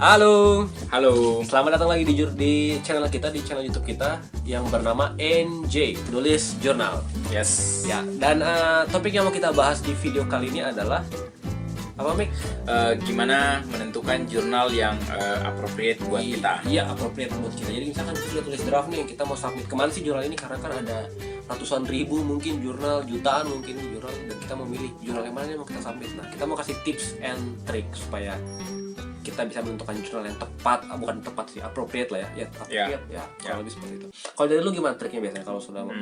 Halo, Halo. selamat datang lagi di channel kita, di channel YouTube kita yang bernama NJ, nulis jurnal. Yes. Ya, dan topik yang mau kita bahas di video kali ini adalah apa, Mik? Gimana menentukan jurnal yang appropriate buat kita? Iya, appropriate buat kita. Jadi misalkan kita sudah tulis draft nih, kita mau submit kemana sih jurnal ini? Karena kan ada ratusan ribu mungkin jurnal, jutaan mungkin jurnal, dan kita mau milih jurnal yang mana yang mau kita submit. Nah, kita mau kasih tips and trick supaya kita bisa menentukan jurnal yang tepat, bukan tepat sih, appropriate lah ya, appropriate ya, kalau lebih seperti itu. Kalau dari lu gimana triknya biasanya kalau sudah mau?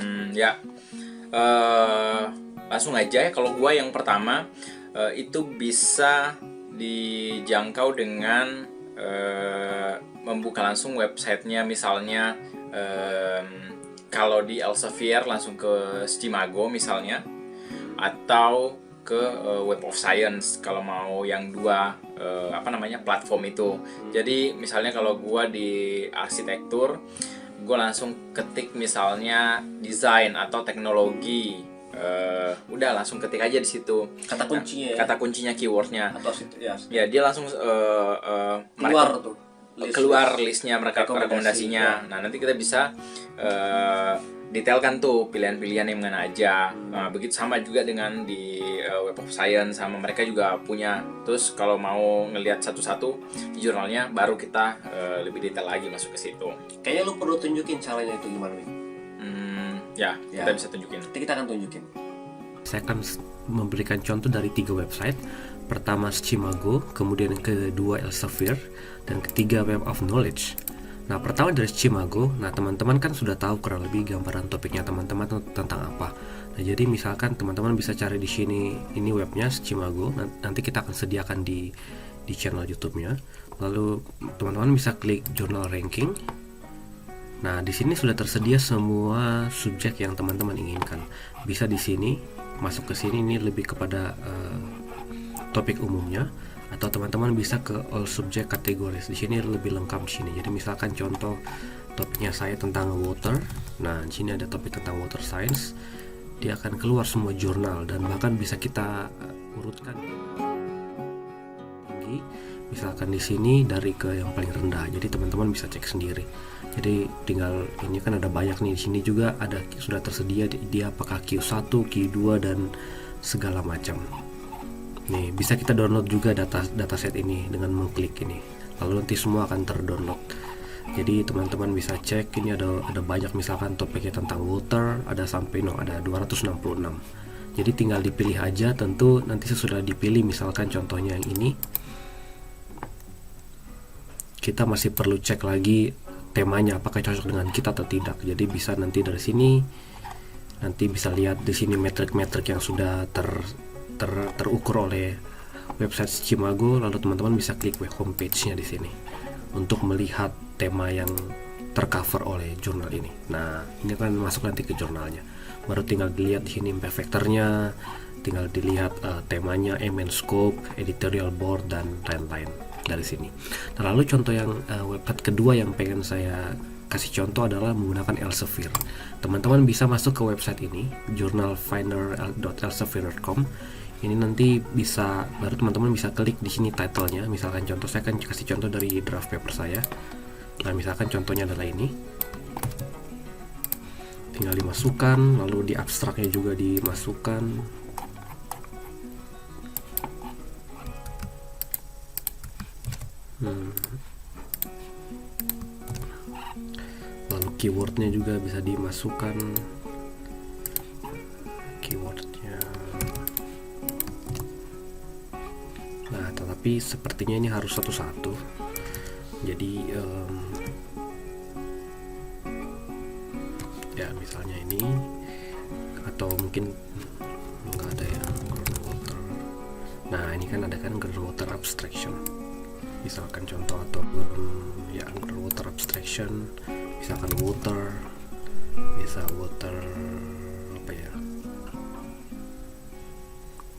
Langsung aja ya. Kalau gua yang pertama itu bisa dijangkau dengan membuka langsung websitenya, misalnya kalau di Elsevier langsung ke Scimago misalnya, atau ke Web of Science kalau mau yang dua platform itu. Jadi misalnya kalau gua di arsitektur, gua langsung ketik misalnya desain atau teknologi, udah langsung ketik aja di situ Kata kuncinya, kata kuncinya, keywordnya, atau situ ya. ya dia langsung Keluar tuh. keluar listnya mereka, rekomendasinya. Nah, nanti kita bisa detailkan tuh pilihan-pilihan yang mana aja. Nah, begitu sama juga dengan di Web of Science, sama mereka juga punya. Terus kalau mau ngelihat satu-satu di jurnalnya, baru kita lebih detail lagi masuk ke situ. Kayaknya lu perlu tunjukin caranya itu gimana nih. Kita bisa tunjukin. Nanti kita akan tunjukin. Saya akan memberikan contoh dari 3 website. Pertama Scimago, kemudian yang kedua Elsevier, dan ketiga Web of Knowledge. Nah, pertama dari Scimago. Nah, teman-teman kan sudah tahu kurang lebih gambaran topiknya teman-teman tentang apa. Nah, jadi misalkan teman-teman bisa cari di sini, ini webnya Scimago. Nanti kita akan sediakan di channel YouTube-nya. Lalu teman-teman bisa klik Journal Ranking. Nah, di sini sudah tersedia semua subjek yang teman-teman inginkan. Bisa di sini, masuk ke sini, ini lebih kepada topik umumnya, atau teman-teman bisa ke all subject categories. Di sini lebih lengkap di sini. Jadi misalkan contoh topiknya saya tentang water. Nah, di sini ada topik tentang water science. Dia akan keluar semua jurnal dan bahkan bisa kita urutkan. Misalkan di sini dari ke yang paling rendah. Jadi teman-teman bisa cek sendiri. Jadi tinggal ini kan ada banyak nih, di sini juga ada sudah tersedia dia apakah Q1, Q2 dan segala macam. Nih, bisa kita download juga dataset ini dengan mengklik ini. Lalu nanti semua akan terdownload. Jadi teman-teman bisa cek, ini ada banyak, misalkan topiknya tentang water, ada sampai ada 266. Jadi tinggal dipilih aja, tentu nanti sesudah dipilih misalkan contohnya yang ini. Kita masih perlu cek lagi temanya apakah cocok dengan kita atau tidak. Jadi bisa nanti dari sini nanti bisa lihat di sini metrik-metrik yang sudah terukur oleh website Scimago. Lalu teman-teman bisa klik web homepage-nya di sini untuk melihat tema yang tercover oleh jurnal ini. Nah, ini akan masuk nanti ke jurnalnya. Baru tinggal dilihat di sini impact factor-nya, tinggal dilihat temanya, aim and scope, editorial board dan lain-lain dari sini. Nah, lalu contoh yang website kedua yang pengen saya kasih contoh adalah menggunakan Elsevier. Teman-teman bisa masuk ke website ini, journalfinder.elsevier.com. Ini nanti bisa, baru teman-teman bisa klik di sini title-nya. Misalkan contoh, saya akan kasih contoh dari draft paper saya. Nah, misalkan contohnya adalah ini. Tinggal dimasukkan, lalu di abstraknya juga dimasukkan. Lalu keywordnya juga bisa dimasukkan, keywordnya. Nah, tetapi sepertinya ini harus satu-satu. Jadi ya misalnya ini, atau mungkin nggak ada ya groundwater. Nah, ini kan ada kan groundwater abstraction. Misalkan contoh, atau ya groundwater abstraction, misalkan water, bisa water apa ya,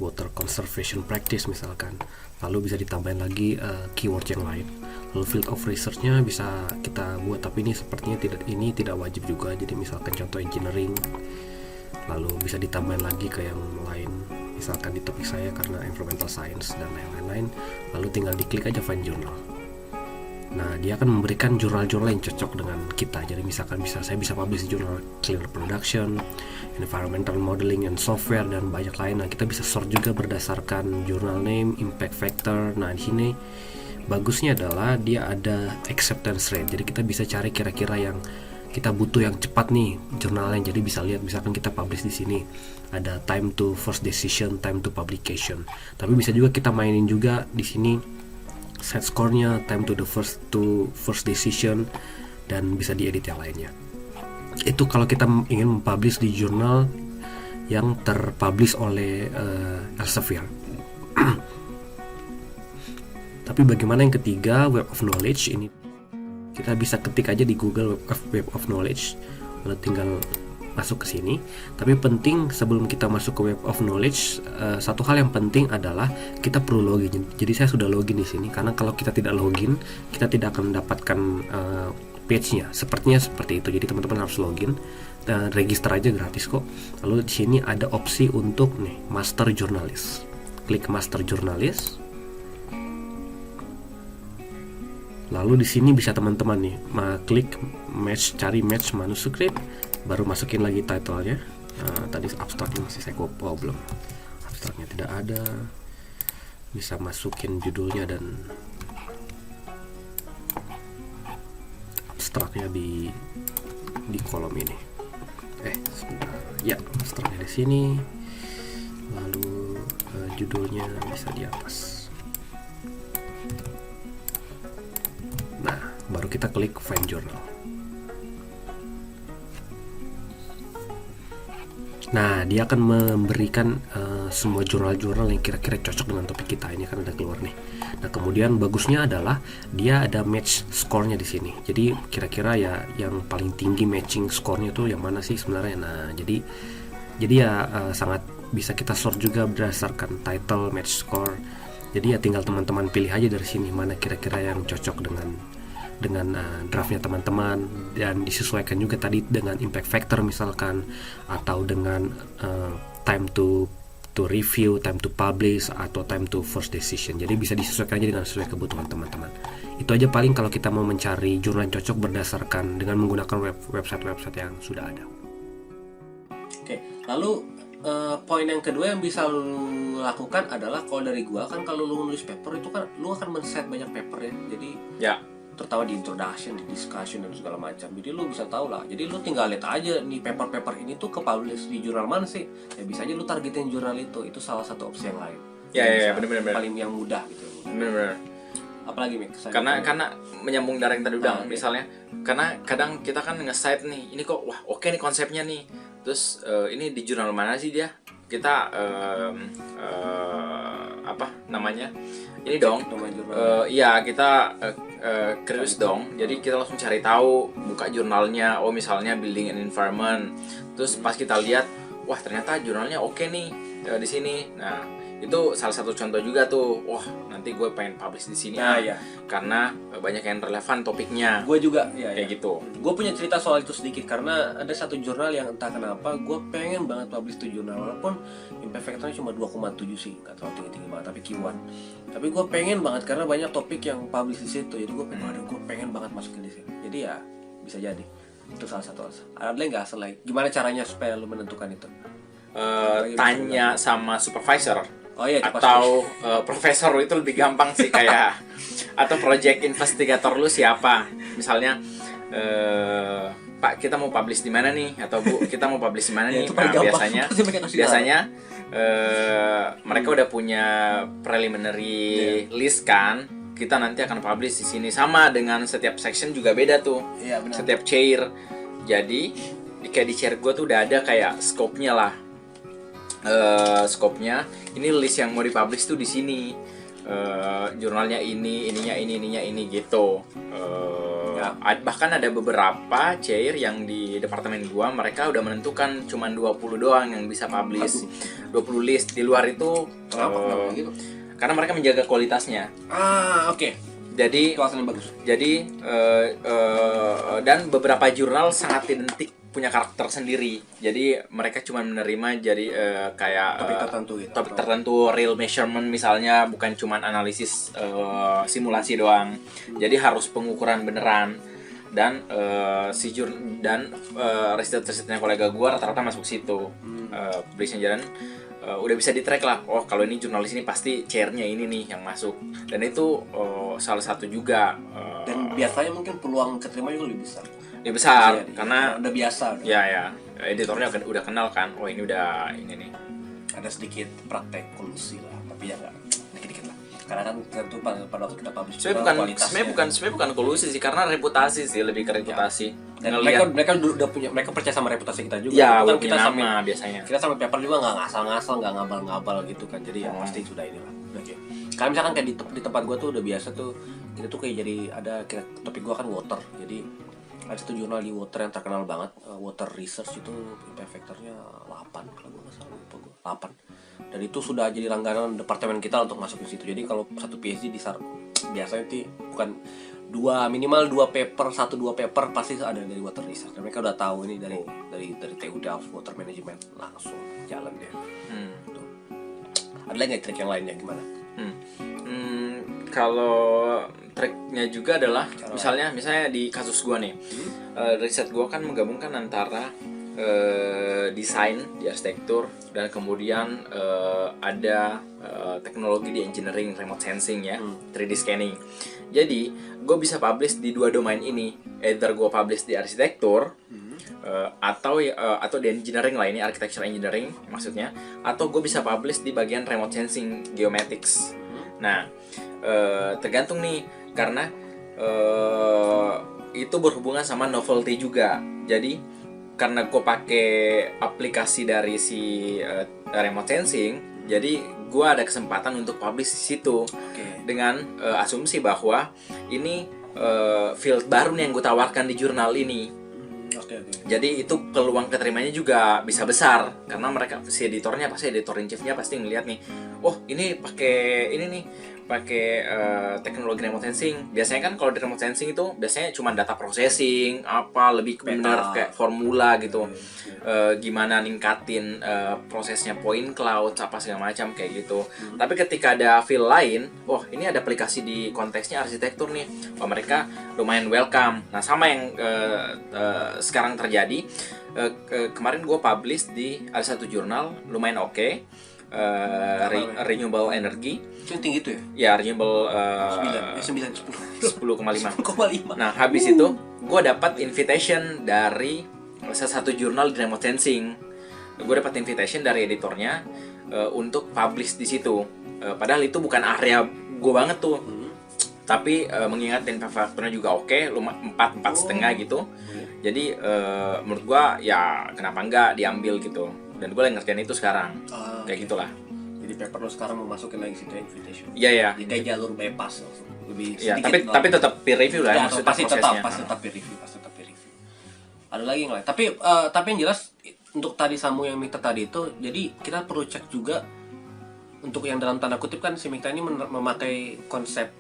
water conservation practice misalkan. Lalu bisa ditambahin lagi keyword yang lain. Lalu field of research-nya bisa kita buat, tapi ini sepertinya tidak wajib juga. Jadi misalkan contoh engineering, lalu bisa ditambahin lagi ke yang lain, misalkan di topik saya karena environmental science dan lain-lain. Lalu tinggal diklik aja find journal. Nah, dia akan memberikan jurnal-jurnal yang cocok dengan kita. Jadi misalkan saya bisa publish di jurnal Clear Production, Environmental Modeling and Software, dan banyak lain. Nah, kita bisa sort juga berdasarkan journal name, impact factor. Nah, di sini bagusnya adalah dia ada acceptance rate. Jadi kita bisa cari kira-kira yang kita butuh yang cepat nih jurnalnya. Jadi bisa lihat misalkan kita publish di sini ada time to first decision, time to publication. Tapi bisa juga kita mainin juga di sini set score-nya, time to first decision, dan bisa diedit yang lainnya. Itu kalau kita ingin mempublish di jurnal yang terpublish oleh Elsevier. Tapi bagaimana yang ketiga, Web of Knowledge? Ini kita bisa ketik aja di Google Web of Knowledge, lalu tinggal masuk ke sini. Tapi penting sebelum kita masuk ke Web of Knowledge, satu hal yang penting adalah kita perlu login. Jadi saya sudah login di sini, karena kalau kita tidak login, kita tidak akan mendapatkan page-nya. Sepertinya seperti itu. Jadi teman-teman harus login dan register aja gratis kok. Lalu di sini ada opsi untuk nih Master Journalist. Klik Master Journalist. Lalu di sini bisa teman-teman nih klik cari match manuscript, baru masukin lagi title-nya. Nah, tadi abstraknya masih saya copy, belum. Abstraknya tidak ada. Bisa masukin judulnya dan abstraknya di kolom ini. Sebentar. Ya, abstraknya di sini. Lalu judulnya bisa di atas. Nah, baru kita klik Find Journal. Nah, dia akan memberikan semua jurnal-jurnal yang kira-kira cocok dengan topik kita. Ini kan ada keluar nih. Nah, kemudian bagusnya adalah dia ada match score-nya di sini. Jadi kira-kira ya yang paling tinggi matching score-nya tuh yang mana sih sebenarnya. Nah, jadi ya sangat bisa kita sort juga berdasarkan title, match score. Jadi ya tinggal teman-teman pilih aja dari sini mana kira-kira yang cocok dengan draftnya teman-teman, dan disesuaikan juga tadi dengan impact factor misalkan, atau dengan time to review, time to publish, atau time to first decision. Jadi bisa disesuaikan aja dengan sesuai kebutuhan teman-teman. Itu aja paling kalau kita mau mencari jurnal yang cocok berdasarkan dengan menggunakan website-website yang sudah ada. Oke, lalu poin yang kedua yang bisa lu lakukan adalah, kalau dari gua kan kalau lu nulis paper itu kan lu akan men-set banyak paper ya. Jadi Ya. terutama di introduction, di discussion dan segala macam. Jadi lu bisa tahu lah. Jadi lu tinggal lihat aja nih paper-paper ini tuh ke-publish di jurnal mana sih. Ya bisa aja lu targetin jurnal itu. Itu salah satu opsi yang lain. Ya, benar-benar. Paling yang mudah gitu. Benar-benar. Apalagi Mik? Karena menyambung dari yang tadi udah, misalnya karena kadang kita kan nge-site nih, ini kok wah oke nih konsepnya nih. Terus ini di jurnal mana sih dia? Kita apa namanya? Ini dong. Iya, kita curious dong. Jadi kita langsung cari tahu, buka jurnalnya. Oh, misalnya Building and Environment. Terus pas kita lihat, wah ternyata jurnalnya oke nih di sini. Nah, itu salah satu contoh juga tuh. Wah, nanti gue pengen publish di sini. Ya. Karena banyak yang relevan topiknya. Gue juga kayak gitu. Gue punya cerita soal itu sedikit, karena ada satu jurnal yang entah kenapa gue pengen banget publish itu jurnal, walaupun impact factor-nya cuma 2,7 sih, nggak terlalu tinggi-tinggi banget, tapi Q1. Tapi gue pengen banget karena banyak topik yang publish di situ, jadi gue pengen banget masukin di sini. Jadi ya bisa jadi itu salah satu alasan. Ada nggak asal lagi? Gimana caranya supaya lu menentukan itu? Tanya sama supervisor. Oh iya, atau profesor itu lebih gampang sih, kayak atau project investigator lu siapa, misalnya Pak kita mau publish di mana nih, atau Bu kita mau publish di mana nih. Nah, biasanya mereka udah punya preliminary list kan, kita nanti akan publish di sini. Sama dengan setiap section juga beda tuh, setiap chair. Jadi kayak di chair gue tuh udah ada kayak scope-nya lah. Scope-nya ini list yang mau dipublish tuh di sini, jurnalnya ininya ini gitu. Bahkan ada beberapa chair yang di departemen gua, mereka udah menentukan cuman 20 doang yang bisa publish. 20 list, di luar itu kenapa gitu? Karena mereka menjaga kualitasnya. Oke. Jadi Itu alasan yang bagus. Jadi dan beberapa jurnal sangat identik punya karakter sendiri. Jadi mereka cuma menerima jadi kayak Topik tertentu gitu. topik tertentu, real measurement misalnya, bukan cuma analisis simulasi doang. Jadi harus pengukuran beneran. Dan riset-risetnya kolega gue rata-rata masuk situ. Publishing jalan udah bisa di-track lah. Oh, kalau ini jurnalis ini pasti chair-nya ini nih yang masuk. Dan itu salah satu juga Dan biasanya mungkin peluang keterima juga lebih besar. lebih besar Iya, karena udah biasa. ya editornya udah kenal kan. Oh, ini udah ini nih. Ada sedikit praktek kolusi lah, tapi ya nggak dikit-dikit lah. Karena kan tentu pada waktu kita publish Sebenarnya bukan kolusi sih, karena reputasi sih, lebih ke reputasi. Dan Ngelihat mereka udah punya, mereka percaya sama reputasi kita juga. ya, Kan punya kita sampai nama biasanya. kita sampai paper juga nggak ngasal-ngasal, nggak ngabal-ngabal gitu kan. Jadi ya pasti sudah inilah. Oke. Karena misalkan kayak di tempat gua tuh udah biasa tuh, kita tuh kayak jadi ada topik gua kan water. Jadi ada satu jurnal di water yang terkenal banget, water research itu impact factor-nya 8 kalau gua nggak salah, lupa gua 8. Dan itu sudah jadi langganan departemen kita untuk masuk ke situ. Jadi kalau satu PhD biasanya itu bukan minimal 2 paper, 1-2 paper pasti ada dari water research. Dan mereka udah tahu ini dari TU Delft water management, langsung jalan deh. Tuh. Ada lagi nggak trik yang lainnya gimana? Kalau triknya juga adalah misalnya di kasus gua nih, riset gua kan menggabungkan antara desain di arsitektur dan kemudian ada teknologi di engineering, remote sensing ya, 3D scanning. Jadi gue bisa publish di 2 domain ini, either gue publish di arsitektur atau di engineering lah, ini architecture engineering maksudnya, atau gue bisa publish di bagian remote sensing geomatics. Nah, tergantung nih, karena itu berhubungan sama novelty juga. Jadi karena gue pakai aplikasi dari si remote sensing, jadi gue ada kesempatan untuk publish di situ. Dengan asumsi bahwa ini field baru nih yang gue tawarkan di jurnal ini. Jadi itu peluang keterimanya juga bisa besar, karena mereka si editor in chief-nya pasti ngeliat nih, oh ini pakai teknologi remote sensing. Biasanya kan kalau di remote sensing itu biasanya cuma data processing, lebih benar kayak formula gitu, gimana ningkatin prosesnya point cloud apa segala macam kayak gitu. Tapi ketika ada field lain, ini ada aplikasi di konteksnya arsitektur nih, mereka lumayan welcome. Nah, sama yang sekarang terjadi, kemarin gue publish di ada satu jurnal lumayan oke. Renewable energy itu tinggi tuh ya, renewable 10,5. Nah, habis itu gue dapat invitation dari salah satu jurnal di remote sensing. Gue dapat invitation dari editornya untuk publish di situ. Padahal itu bukan area gue banget tuh. Tapi mengingat impact factor-nya juga oke, 4,5 gitu. Jadi menurut gue ya kenapa enggak diambil gitu. Dan gue lagi ngerjain itu sekarang. Kayak gitulah. Jadi paper lo sekarang mau masukin lagi situ invitation. Iya. Jadi kayak jalur bypass langsung. Lebih ya, sedikit. tapi tetap peer review lah, maksudnya pasti prosesnya. tetap peer review. Ada lagi yang lain. Tapi yang jelas untuk tadi Samu yang Mikta tadi itu, jadi kita perlu cek juga untuk yang dalam tanda kutip kan si Mikta ini memakai konsep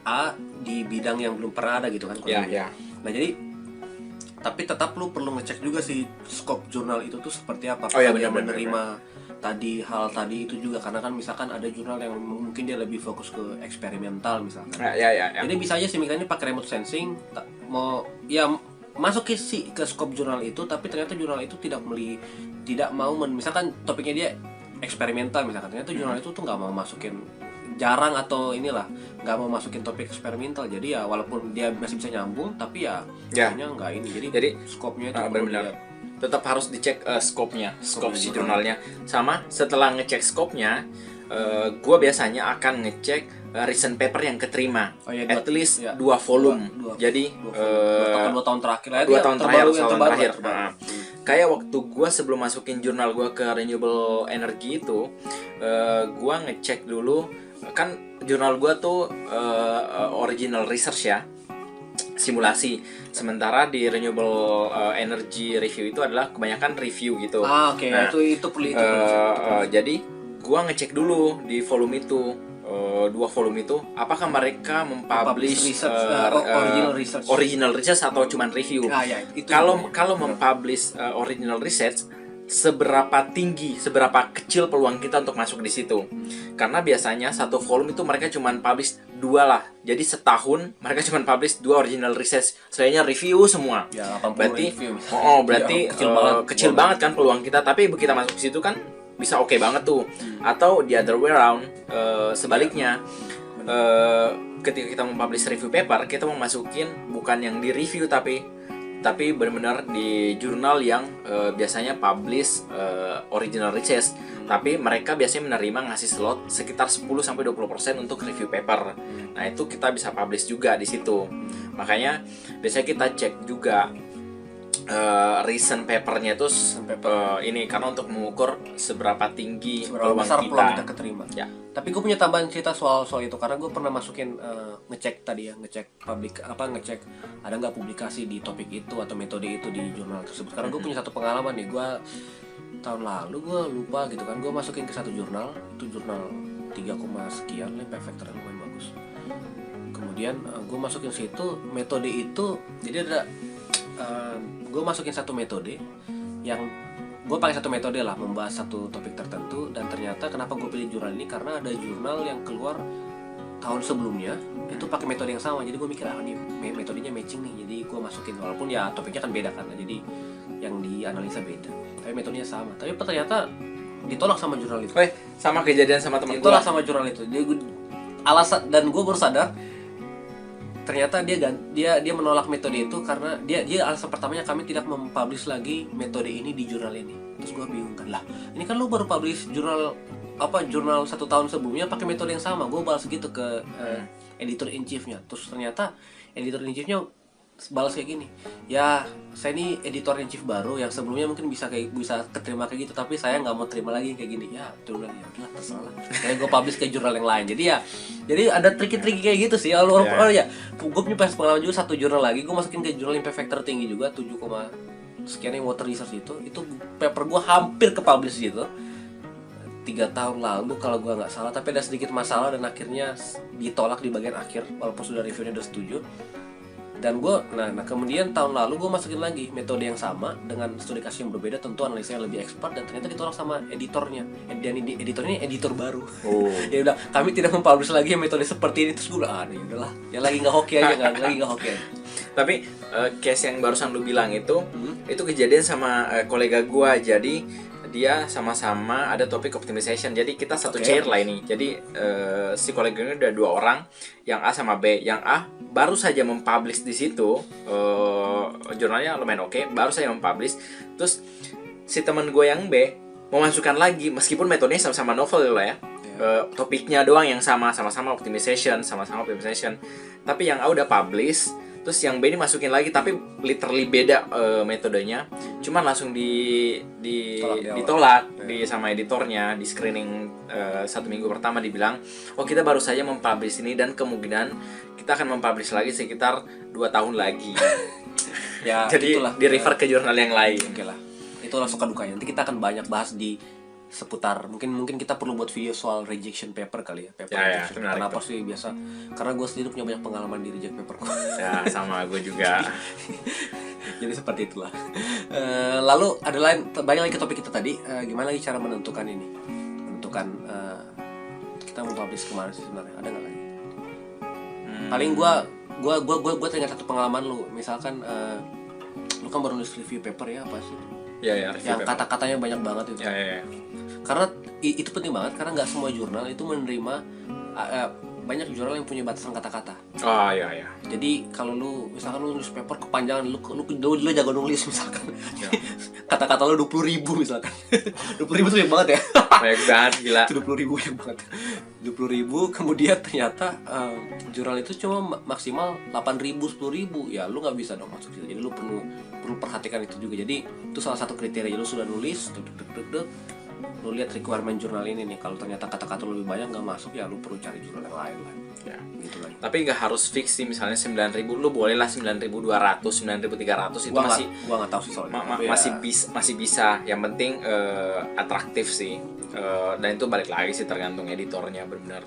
A di bidang yang belum pernah ada gitu kan. Iya. Nah, jadi tapi tetap lu perlu ngecek juga sih scope jurnal itu tuh seperti apa. Dia menerima hal tadi itu juga, karena kan misalkan ada jurnal yang mungkin dia lebih fokus ke eksperimental misalkan. Ya. Jadi bisa aja si Mikta ini pakai remote sensing masuk ke scope jurnal itu, tapi ternyata jurnal itu tidak mau misalkan topiknya dia eksperimental misalkan, ternyata jurnal itu tuh nggak mau masukin, jarang atau nggak mau masukin topik eksperimental. Jadi ya walaupun dia masih bisa nyambung, tapi kayaknya nggak ini. Jadi scope-nya itu benar-benar tetap harus dicek scope-nya, scope si jurnalnya. Sama setelah ngecek scope-nya, gue biasanya akan ngecek recent paper yang keterima, at least 2 volume. Jadi 2 tahun terakhir lah. 2 tahun terakhir. Terbaru. Kayak waktu gue sebelum masukin jurnal gue ke renewable energy itu, gue ngecek dulu kan jurnal gue tuh original research ya, simulasi. Sementara di renewable energy review itu adalah kebanyakan review gitu. Nah, itu perlu jadi gue ngecek dulu di volume itu dua volume itu, apakah mereka mempublish original research atau cuman review? Kalau mempublish original research, seberapa tinggi, seberapa kecil peluang kita untuk masuk di situ? Karena biasanya satu volume itu mereka cuma publish 2 lah. Jadi setahun mereka cuma publish 2 original research. Selainnya review semua. Ya, 80 berarti review, berarti kecil banget kan peluang kita. Tapi begitu kita masuk ke situ kan bisa oke banget tuh. Atau the other way around, sebaliknya. Ketika kita mempublish review paper, kita mau masukin bukan yang di review tapi benar-benar di jurnal yang biasanya publish original research, tapi mereka biasanya menerima ngasih slot sekitar 10-20% untuk review paper. Nah, itu kita bisa publish juga di situ. Makanya biasanya kita cek juga recent papernya itu ini karena untuk mengukur seberapa tinggi seberapa besar peluang kita keterima. Ya. Tapi gue punya tambahan cerita soal itu karena gue pernah masukin ngecek ngecek ada nggak publikasi di topik itu atau metode itu di jurnal tersebut. Karena gue punya satu pengalaman nih, gue tahun lalu gue lupa gitu kan, gue masukin ke satu jurnal, itu jurnal 3, sekian, impact factor yang lumayan bagus. Kemudian gue masukin situ metode itu, jadi ada gue masukin satu metode yang gue pakai satu metode lah membahas satu topik tertentu, dan ternyata kenapa gue pilih jurnal ini karena ada jurnal yang keluar tahun sebelumnya itu pakai metode yang sama. Jadi gue mikir ini metodenya matching nih, jadi gue masukin walaupun ya topiknya kan beda kan, jadi yang dianalisa beda tapi metodenya sama. Tapi ternyata ditolak sama jurnal itu. Sama kejadian sama teman gue. Ditolak sama jurnal itu. Jadi alasan, dan gue baru sadar ternyata dia menolak metode itu karena dia alasan pertamanya kami tidak mempublish lagi metode ini di jurnal ini. Terus gue bingung kan, lah ini kan lu baru publish jurnal 1 tahun sebelumnya pakai metode yang sama. Gue balas gitu ke editor in chiefnya. Terus ternyata editor in chiefnya balas kayak gini, ya saya ini editor in chief baru yang sebelumnya mungkin bisa keterima kayak gitu, tapi saya nggak mau terima lagi kayak gini. Ya udah terserah, kayak gue publish ke jurnal yang lain. Jadi ada triki-triki kayak gitu sih. Ya gue punya pengalaman juga satu jurnal lagi, gue masukin ke jurnal impact factor tinggi juga 7, sekian yang water research itu paper gue hampir ke publish gitu 3 tahun lalu kalau gue nggak salah, tapi ada sedikit masalah dan akhirnya ditolak di bagian akhir walaupun sudah reviewnya udah setuju. Dan gue, kemudian tahun lalu gue masukin lagi metode yang sama dengan studi kasus yang berbeda, tentu analisanya lebih expert, dan ternyata ditolak sama editornya. Dan editornya editor baru. Ya udah, kami tidak mempublish lagi metode seperti ini. Terus gue bilang, ya udahlah, ya lagi nggak hoki aja, lagi nggak hoki aja. Tapi case yang barusan lu bilang itu kejadian sama kolega gue. Jadi dia sama-sama ada topik optimization. Jadi kita satu chair lah ini. Jadi si koleganya udah 2 orang, yang A sama B. Yang A baru saja mempublish di situ, jurnalnya lumayan oke, baru saja mempublish. Terus si teman gue yang B mau masukkan lagi, meskipun metodenya sama-sama novel loh ya. Topiknya doang yang sama-sama optimization, Tapi yang A udah publish, terus yang B ini masukin lagi, tapi literally beda metodenya. Cuman langsung ditolak sama editornya di screening 1 minggu pertama. Dibilang, kita baru saja mempublish ini dan kemungkinan kita akan mempublish lagi sekitar 2 tahun lagi. Ya, jadi di refer ke jurnal yang lain. Oke lah, itulah suka dukanya. Nanti kita akan banyak bahas di seputar, mungkin kita perlu buat video soal rejection paper kali ya, rejection. Kenapa sih biasa? Karena gue sendiri punya banyak pengalaman di reject paper. Ya, sama gue juga. Jadi seperti itulah. Lalu ada lain, balik lagi ke topik kita tadi, gimana lagi cara menentukan kita mau publish kemana sih sebenarnya? Ada nggak lagi? Paling gue teringat satu pengalaman lu, misalkan lu kan baru nulis review paper ya, apa sih? Ya, yang kata-katanya banyak banget itu. Ya. Karena itu penting banget, karena nggak semua jurnal itu menerima, banyak jurnal yang punya batasan kata-kata. Iya. Jadi kalau lu misalkan lu nulis paper kepanjangan, lu jago nulis misalkan, ya. Kata-kata lu 20.000 misalkan. 20.000 tuh banyak banget ya. Banyak banget, gila. 20.000 banyak banget. 20.000, kemudian ternyata jurnal itu cuma maksimal 8.000, 10.000. Ya lu nggak bisa dong masuk situ. Jadi lu perlu perhatikan itu juga. Jadi itu salah satu kriteria. Lu sudah nulis, lu lihat requirement jurnal ini nih. Kalau ternyata kata-kata lu lebih banyak nggak masuk, ya lu perlu cari jurnal yang lain lah. Ya. Gitu lagi. Tapi nggak harus fix sih, misalnya 9.000, lu bolehlah 9.200, 9.300 itu gua nggak tahu sih soalnya. Masih bisa. Yang penting atraktif sih. Dan itu balik lagi sih tergantung editornya benar.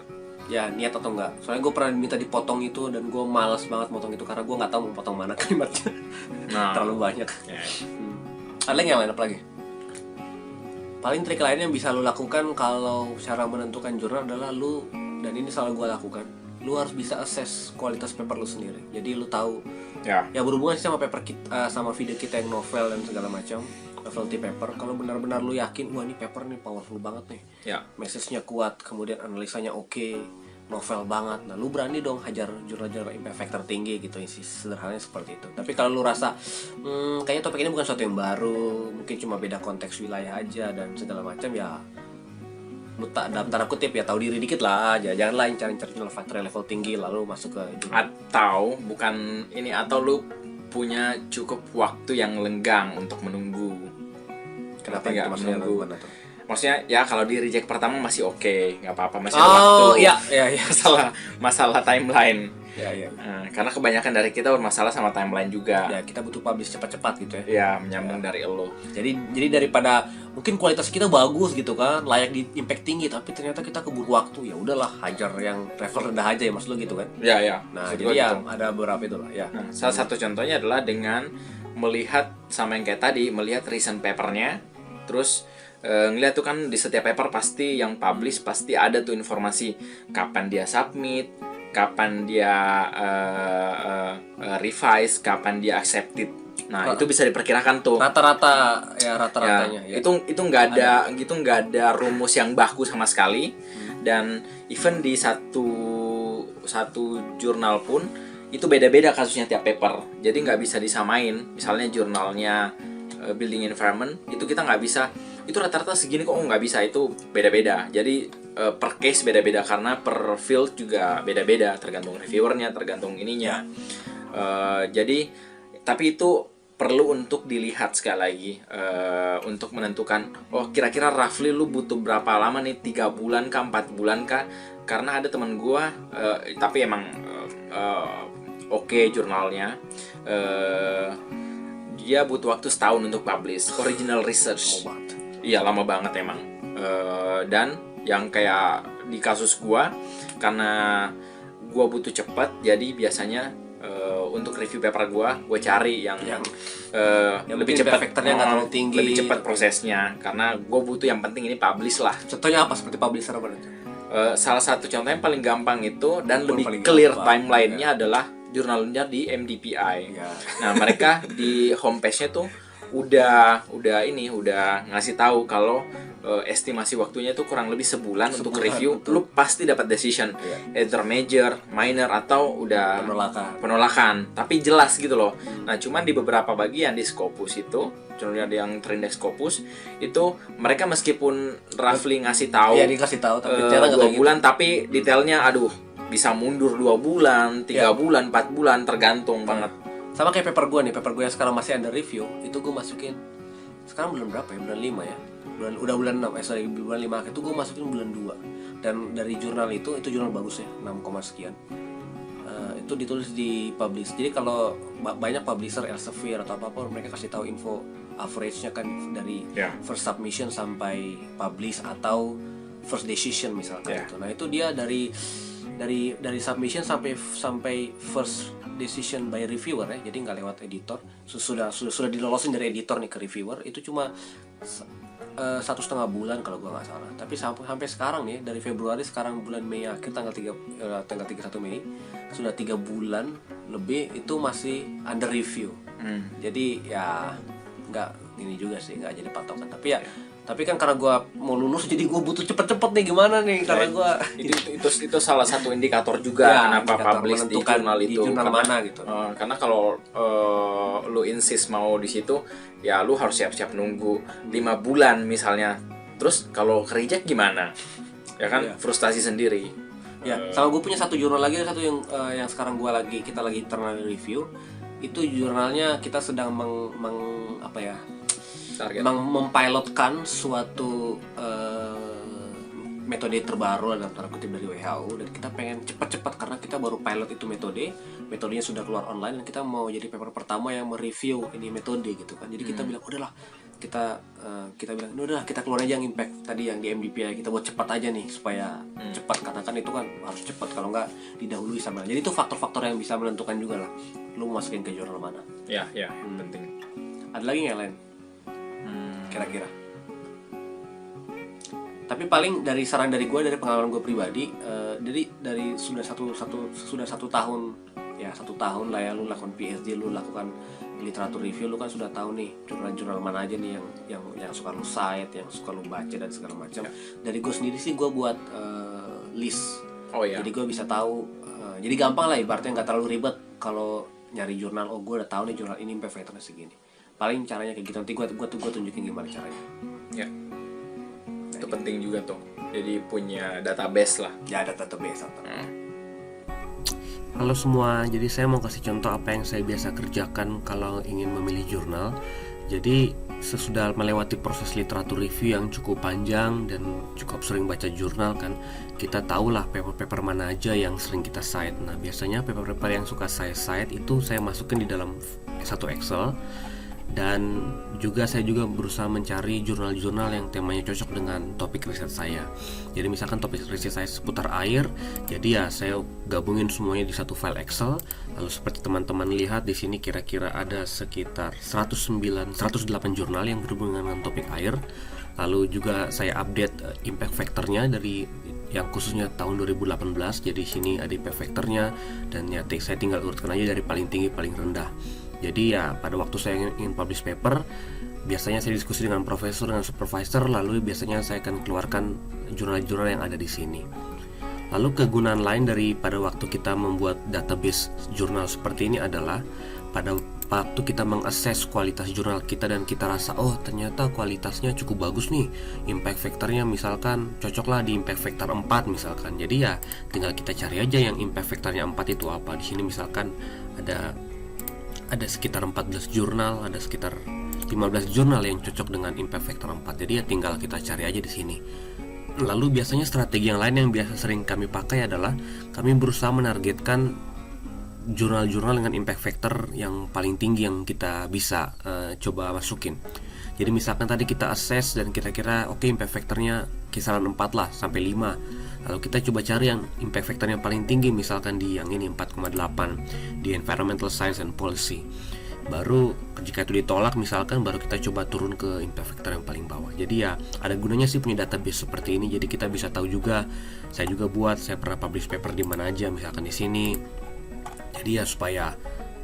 ya niat atau enggak. Soalnya gue pernah minta dipotong itu dan gue malas banget motong itu karena gue nggak tahu mau potong mana kalimatnya. Terlalu banyak. Ya. Ada yang lain apa lagi? Paling trik lain yang bisa lu lakukan kalau cara menentukan jurnal adalah lu, dan ini selalu gue lakukan, lu harus bisa assess kualitas paper lu sendiri. Jadi lu tahu Ya. ya berhubungan sih sama paper kita, sama video kita yang novel dan segala macam, novelty paper. Kalau benar-benar lu yakin, wah ini paper nih powerful banget nih, Ya. message-nya kuat, kemudian analisanya oke, novel banget, nah lu berani dong hajar jurnal-jurnal impact factor tinggi gitu, sih sederhananya seperti itu. Tapi kalau lu rasa kayaknya topik ini bukan sesuatu yang baru, mungkin cuma beda konteks wilayah aja dan segala macam, ya lu tak dalam tanda kutip ya tahu diri dikit lah aja, jangan lain cari jurnal factor level tinggi lalu masuk ke jurnal. Atau bukan ini, atau lu punya cukup waktu yang lenggang untuk menunggu. Kenapa Nggak itu maksudnya menunggu. gimana tuh? Maksudnya ya kalau di reject pertama masih oke, nggak apa-apa, masih ada waktu. Oh iya iya. Masalah timeline. Ya, ya. Karena kebanyakan dari kita bermasalah sama timeline juga. Ya, kita butuh publish cepat-cepat gitu ya. Ya, menyambung dari elo. Jadi daripada mungkin kualitas kita bagus gitu kan, layak di impact tinggi, tapi ternyata kita keburu waktu, ya udahlah hajar yang level rendah aja ya, maksud lu gitu kan. Ya, ya. Nah, Maksud jadi gua ya gitu. ada beberapa itu lah ya. Nah, salah satu contohnya adalah dengan melihat sama yang kayak tadi, melihat recent papernya, terus ngeliat tuh kan di setiap paper pasti yang publish pasti ada tuh informasi kapan dia submit, kapan dia revise, kapan dia accepted. Nah, itu bisa diperkirakan tuh. Rata-rata ya rata-ratanya ya. Itu nggak ada rumus yang baku sama sekali. Dan even di satu jurnal pun itu beda-beda kasusnya tiap paper. Jadi nggak bisa disamain. Misalnya jurnalnya building environment itu kita nggak bisa, itu rata-rata segini kok, nggak bisa, itu beda-beda. Jadi per case beda-beda karena per field juga beda-beda, tergantung reviewernya, tergantung ininya. Jadi tapi itu perlu untuk dilihat sekali lagi, untuk menentukan oh kira-kira roughly lu butuh berapa lama nih, 3 bulan kah, 4 bulan kah. Karena ada teman gua tapi emang oke jurnalnya, dia butuh waktu setahun untuk publish original research. Iya, lama banget emang. Dan yang kayak di kasus gua, karena gua butuh cepat, jadi biasanya untuk review paper gua cari yang lebih cepat, factornya nggak terlalu tinggi, lebih cepat prosesnya, karena gua butuh yang penting ini publish lah. Contohnya apa, seperti publisher apa itu? Salah satu contoh yang paling gampang itu dan lebih paling clear gampang, timelinenya adalah jurnalnya di MDPI. Ya. Nah, mereka di homepage-nya tuh udah ngasih tahu kalau estimasi waktunya tuh kurang lebih sebulan untuk review. betul. Lu pasti dapat decision, either major, minor, atau udah penolakan. Tapi jelas gitu loh. Nah, cuman di beberapa bagian di Scopus itu, jurnal yang terindeks Scopus itu, mereka meskipun roughly ngasih tahu, Iya, dikasih tahu, tapi detailnya nggak 2 kayak gitu. bulan, tapi detailnya aduh bisa mundur 2 bulan, 3 bulan, 4 bulan, tergantung banget. Sama kayak paper gue yang sekarang masih under review, itu gue masukin sekarang bulan berapa ya, bulan 5 ya, udah bulan 6, bulan 5 akhir itu gue masukin bulan 2. Dan dari jurnal itu jurnal bagus ya, 6, sekian. Itu ditulis di publish. Jadi kalau banyak publisher Elsevier atau apa mereka kasih tahu info average-nya kan dari first submission sampai publish atau first decision misalkan gitu. Nah, itu dia dari submission sampai first decision by reviewer ya, jadi nggak lewat editor. Sudah dilolosin dari editor nih ke reviewer, itu cuma 1,5 bulan kalau gua nggak salah. Tapi sampai sekarang nih, dari Februari sekarang bulan Mei akhir, tanggal 31 Mei, sudah 3 bulan lebih itu masih under review. Jadi ya nggak ini juga sih, nggak jadi patokan. Tapi kan karena gue mau lulus, jadi gue butuh cepet-cepet nih, gimana nih, karena gue itu salah satu indikator juga kenapa publish di jurnal itu, di jurnal mana gitu. Karena kalau lu insist mau di situ, ya lu harus siap-siap nunggu 5 bulan misalnya. Terus kalau reject gimana? Ya kan, frustasi sendiri. Ya, sama gue punya satu jurnal lagi, satu yang sekarang kita lagi internal review. Itu jurnalnya kita sedang mempilotkan suatu metode terbaru dalam tanda kutip dari WHO, dan kita pengen cepat-cepat karena kita baru pilot itu metodenya sudah keluar online, dan kita mau jadi paper pertama yang mereview ini metode gitu kan. Jadi kita bilang udahlah kita bilang udah kita keluar aja yang impact tadi yang di MDPI, kita buat cepat aja nih supaya cepat, karena kan itu kan harus cepat, kalau nggak didahului sama. Jadi itu faktor-faktor yang bisa menentukan juga lah lu masukin ke jurnal mana. Ya, penting. Ada lagi nggak lain kira-kira? Tapi paling dari saran dari gue, dari pengalaman gue pribadi, dari sudah satu tahun ya, 1 tahun lah ya lu lakukan PhD, lu lakukan literatur review, lu kan sudah tahu nih jurnal-jurnal mana aja nih yang suka lu cite, yang suka lu baca dan segala macam. Dari gue sendiri sih gue buat list. Jadi gue bisa tahu, jadi gampang lah ibaratnya, nggak terlalu ribet kalau nyari jurnal. Oh gue udah tahu nih jurnal ini impact factornya segini. Paling caranya kayak gitu, nanti gue tunjukin gimana caranya. Ya, itu penting juga tuh. Jadi punya database lah. Ya, ada database atau. Halo semua, jadi saya mau kasih contoh apa yang saya biasa kerjakan kalau ingin memilih jurnal. Jadi sesudah melewati proses literatur review yang cukup panjang dan cukup sering baca jurnal kan, kita tahulah paper-paper mana aja yang sering kita cite. Nah biasanya paper-paper yang suka saya cite itu saya masukin di dalam satu Excel. Dan saya juga berusaha mencari jurnal-jurnal yang temanya cocok dengan topik riset saya. Jadi misalkan topik riset saya seputar air, jadi ya saya gabungin semuanya di satu file Excel. Lalu seperti teman-teman lihat di sini kira-kira ada sekitar 108 jurnal yang berhubungan dengan topik air. Lalu juga saya update impact factornya dari yang khususnya tahun 2018. Jadi sini ada impact factornya, dan ya saya tinggal urutkan aja dari paling tinggi paling rendah. Jadi ya pada waktu saya ingin publish paper, biasanya saya diskusi dengan profesor, dengan supervisor, lalu biasanya saya akan keluarkan jurnal-jurnal yang ada di sini. Lalu kegunaan lain daripada waktu kita membuat database jurnal seperti ini adalah pada waktu kita mengakses kualitas jurnal kita dan kita rasa oh ternyata kualitasnya cukup bagus nih, impact factornya misalkan cocoklah di impact factor 4 misalkan. Jadi ya tinggal kita cari aja yang impact factornya 4 itu apa. Di sini misalkan ada sekitar 14 jurnal, ada sekitar 15 jurnal yang cocok dengan impact factor 4. Jadi ya tinggal kita cari aja di sini. Lalu biasanya strategi yang lain yang biasa sering kami pakai adalah kami berusaha menargetkan jurnal-jurnal dengan impact factor yang paling tinggi yang kita bisa coba masukin. Jadi misalkan tadi kita assess dan kira-kira oke, impact factornya kisaran 4 lah sampai 5. Lalu kita coba cari yang impact factornya paling tinggi, misalkan di yang ini 4,8 di Environmental Science and Policy. Baru jika itu ditolak misalkan, baru kita coba turun ke impact factor yang paling bawah. Jadi ya ada gunanya sih punya database seperti ini. Jadi kita bisa tahu juga, saya pernah publish paper di mana aja, misalkan di sini. Jadi ya supaya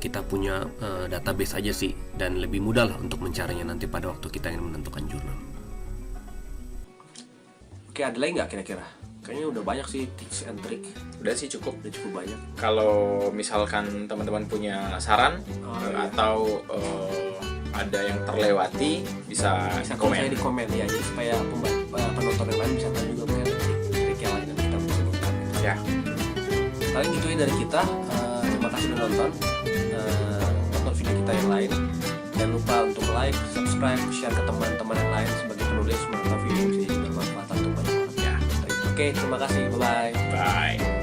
kita punya database aja sih, dan lebih mudah lah untuk mencarinya nanti pada waktu kita ingin menentukan jurnal. Oke, ada lagi nggak kira-kira? Kayaknya udah banyak sih tips and trick. Udah sih cukup banyak. Kalau misalkan teman-teman punya saran atau ada yang terlewati, bisa komen di komen ya, jadi supaya penonton yang lain bisa tahu juga punya trik yang lain yang kita butuhkan. Ya. Paling gitu ya dari kita. Terima kasih udah nonton video kita yang lain. Jangan lupa untuk like, subscribe, share ke teman-teman yang lain sebagai penulis menonton video yang bisa jadi bermanfaat untuk banyak orang. Oke, terima kasih. Bye-bye. Bye.